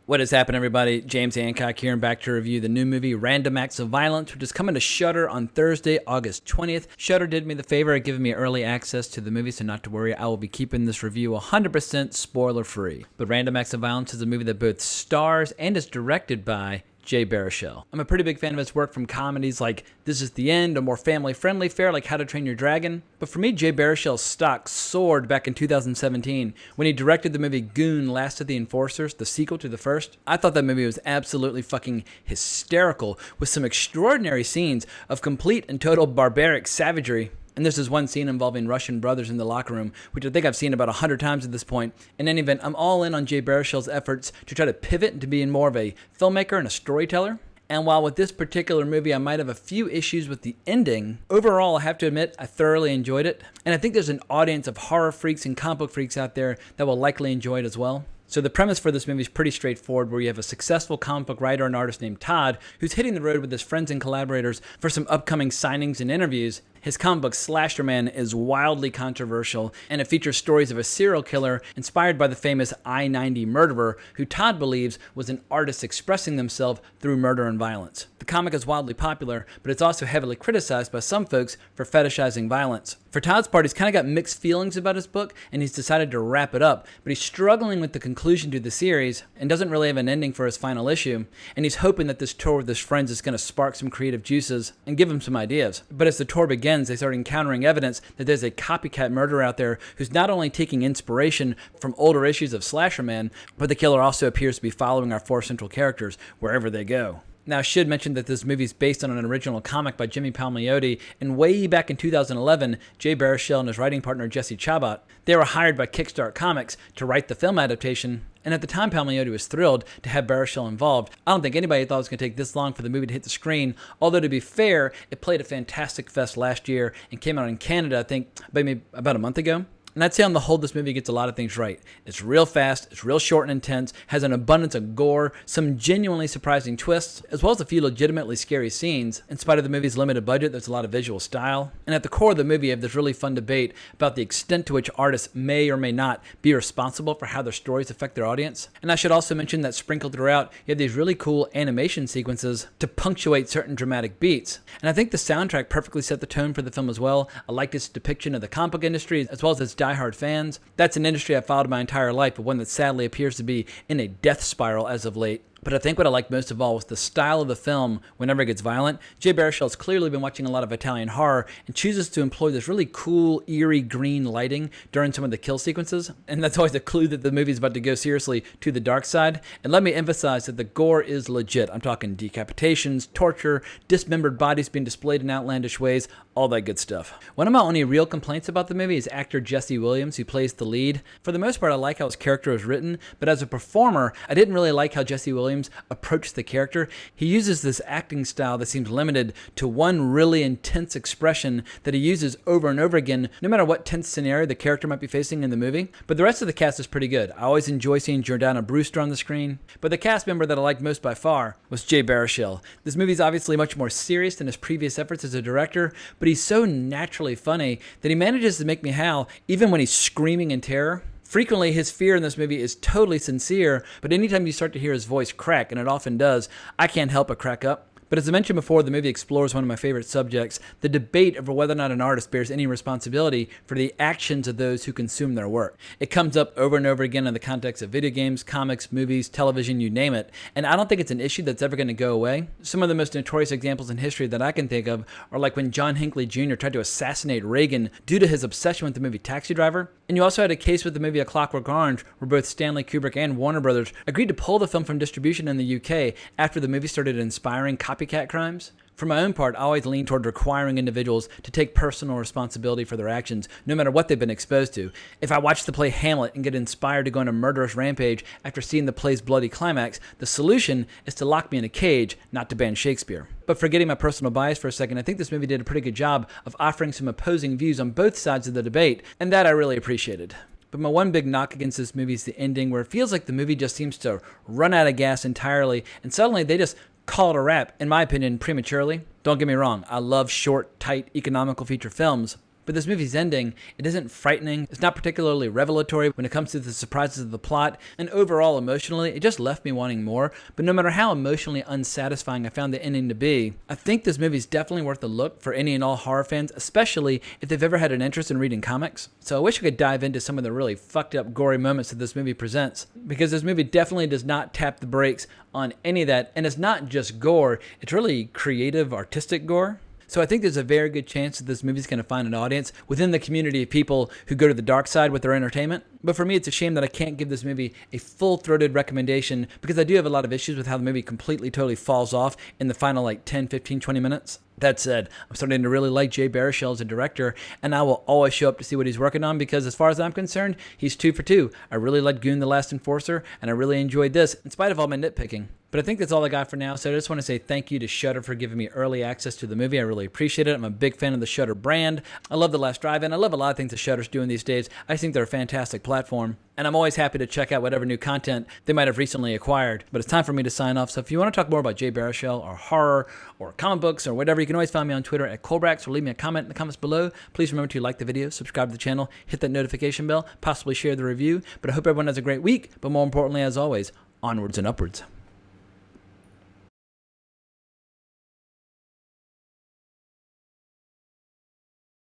What is happening, everybody? James Hancock here, and back to review the new movie Random Acts of Violence, which is coming to Shudder on Thursday, August 20th. Shudder did me the favor of giving me early access to the movie, so not to worry, I will be keeping this review 100% spoiler-free. But Random Acts of Violence is a movie that both stars and is directed by Jay Baruchel. I'm a pretty big fan of his work from comedies like This Is the End, a more family-friendly fare like How to Train Your Dragon. But for me, Jay Baruchel's stock soared back in 2017 when he directed the movie Goon: Last of the Enforcers, the sequel to the first. I thought that movie was absolutely fucking hysterical, with some extraordinary scenes of complete and total barbaric savagery. And there's this one scene involving Russian brothers in the locker room, which I think I've seen about 100 times at this point. In any event, I'm all in on Jay Baruchel's efforts to try to pivot into being more of a filmmaker and a storyteller. And while with this particular movie I might have a few issues with the ending, overall I have to admit I thoroughly enjoyed it. And I think there's an audience of horror freaks and comic book freaks out there that will likely enjoy it as well. So the premise for this movie is pretty straightforward, where you have a successful comic book writer and artist named Todd who's hitting the road with his friends and collaborators for some upcoming signings and interviews. His comic book Slasher Man is wildly controversial, and it features stories of a serial killer inspired by the famous I-90 murderer, who Todd believes was an artist expressing themselves through murder and violence. The comic is wildly popular, but it's also heavily criticized by some folks for fetishizing violence. For Todd's part, he's kind of got mixed feelings about his book, and he's decided to wrap it up, but he's struggling with the conclusion to the series and doesn't really have an ending for his final issue, and he's hoping that this tour with his friends is going to spark some creative juices and give him some ideas. But as the tour begins, they start encountering evidence that there's a copycat murderer out there who's not only taking inspiration from older issues of Slasher Man, but the killer also appears to be following our four central characters wherever they go. Now, I should mention that this movie is based on an original comic by Jimmy Palmiotti, and way back in 2011, Jay Baruchel and his writing partner Jesse Chabot, they were hired by Kickstart Comics to write the film adaptation, and at the time Palmiotti was thrilled to have Baruchel involved. I don't think anybody thought it was going to take this long for the movie to hit the screen, although to be fair, it played a fantastic fest last year and came out in Canada, I think, maybe about a month ago. And I'd say on the whole, this movie gets a lot of things right. It's real fast, it's real short and intense, has an abundance of gore, some genuinely surprising twists, as well as a few legitimately scary scenes. In spite of the movie's limited budget, there's a lot of visual style. And at the core of the movie, you have this really fun debate about the extent to which artists may or may not be responsible for how their stories affect their audience. And I should also mention that sprinkled throughout, you have these really cool animation sequences to punctuate certain dramatic beats. And I think the soundtrack perfectly set the tone for the film as well. I liked its depiction of the comic book industry, as well as its diehard fans. That's an industry I've followed my entire life, but one that sadly appears to be in a death spiral as of late. But I think what I like most of all was the style of the film whenever it gets violent. Jay Baruchel has clearly been watching a lot of Italian horror and chooses to employ this really cool, eerie green lighting during some of the kill sequences. And that's always a clue that the movie's about to go seriously to the dark side. And let me emphasize that the gore is legit. I'm talking decapitations, torture, dismembered bodies being displayed in outlandish ways, all that good stuff. One of my only real complaints about the movie is actor Jesse Williams, who plays the lead. For the most part, I like how his character is written, but as a performer, I didn't really like how Jesse Williams approached the character. He uses this acting style that seems limited to one really intense expression that he uses over and over again, no matter what tense scenario the character might be facing in the movie. But the rest of the cast is pretty good. I always enjoy seeing Jordana Brewster on the screen, but the cast member that I liked most by far was Jay Baruchel. This movie is obviously much more serious than his previous efforts as a director, but he's so naturally funny that he manages to make me howl even when he's screaming in terror. Frequently, his fear in this movie is totally sincere, but anytime you start to hear his voice crack, and it often does, I can't help but crack up. But as I mentioned before, the movie explores one of my favorite subjects, the debate over whether or not an artist bears any responsibility for the actions of those who consume their work. It comes up over and over again in the context of video games, comics, movies, television, you name it, and I don't think it's an issue that's ever going to go away. Some of the most notorious examples in history that I can think of are like when John Hinckley Jr. tried to assassinate Reagan due to his obsession with the movie Taxi Driver. And you also had a case with the movie A Clockwork Orange, where both Stanley Kubrick and Warner Brothers agreed to pull the film from distribution in the UK after the movie started inspiring copycat crimes. For my own part, I always lean toward requiring individuals to take personal responsibility for their actions, no matter what they've been exposed to. If I watch the play Hamlet and get inspired to go on a murderous rampage after seeing the play's bloody climax, the solution is to lock me in a cage, not to ban Shakespeare. But forgetting my personal bias for a second, I think this movie did a pretty good job of offering some opposing views on both sides of the debate, and that I really appreciated. But my one big knock against this movie is the ending, where it feels like the movie just seems to run out of gas entirely, and suddenly they just call it a wrap, in my opinion, prematurely. Don't get me wrong, I love short, tight, economical feature films, But this movie's ending, it isn't frightening. It's not particularly revelatory when it comes to the surprises of the plot. And overall, emotionally, it just left me wanting more. But no matter how emotionally unsatisfying I found the ending to be, I think this movie's definitely worth a look for any and all horror fans, especially if they've ever had an interest in reading comics. So I wish I could dive into some of the really fucked up gory moments that this movie presents, because this movie definitely does not tap the brakes on any of that. And it's not just gore, it's really creative, artistic gore. So I think there's a very good chance that this movie's going to find an audience within the community of people who go to the dark side with their entertainment. But for me, it's a shame that I can't give this movie a full-throated recommendation, because I do have a lot of issues with how the movie completely, totally falls off in the final 10, 15, 20 minutes. That said, I'm starting to really like Jay Baruchel as a director, and I will always show up to see what he's working on, because as far as I'm concerned, he's 2 for 2. I really liked Goon the Last Enforcer, and I really enjoyed this, in spite of all my nitpicking. But I think that's all I got for now, so I just want to say thank you to Shudder for giving me early access to the movie. I really appreciate it. I'm a big fan of the Shudder brand. I love The Last Drive-In. I love a lot of things that Shudder's doing these days. I think they're a fantastic platform, and I'm always happy to check out whatever new content they might have recently acquired. But it's time for me to sign off, so if you want to talk more about Jay Baruchel or horror or comic books or whatever, you can always find me on Twitter at Colbrax, or leave me a comment in the comments below. Please remember to like the video, subscribe to the channel, hit that notification bell, possibly share the review. But I hope everyone has a great week, but more importantly, as always, onwards and upwards.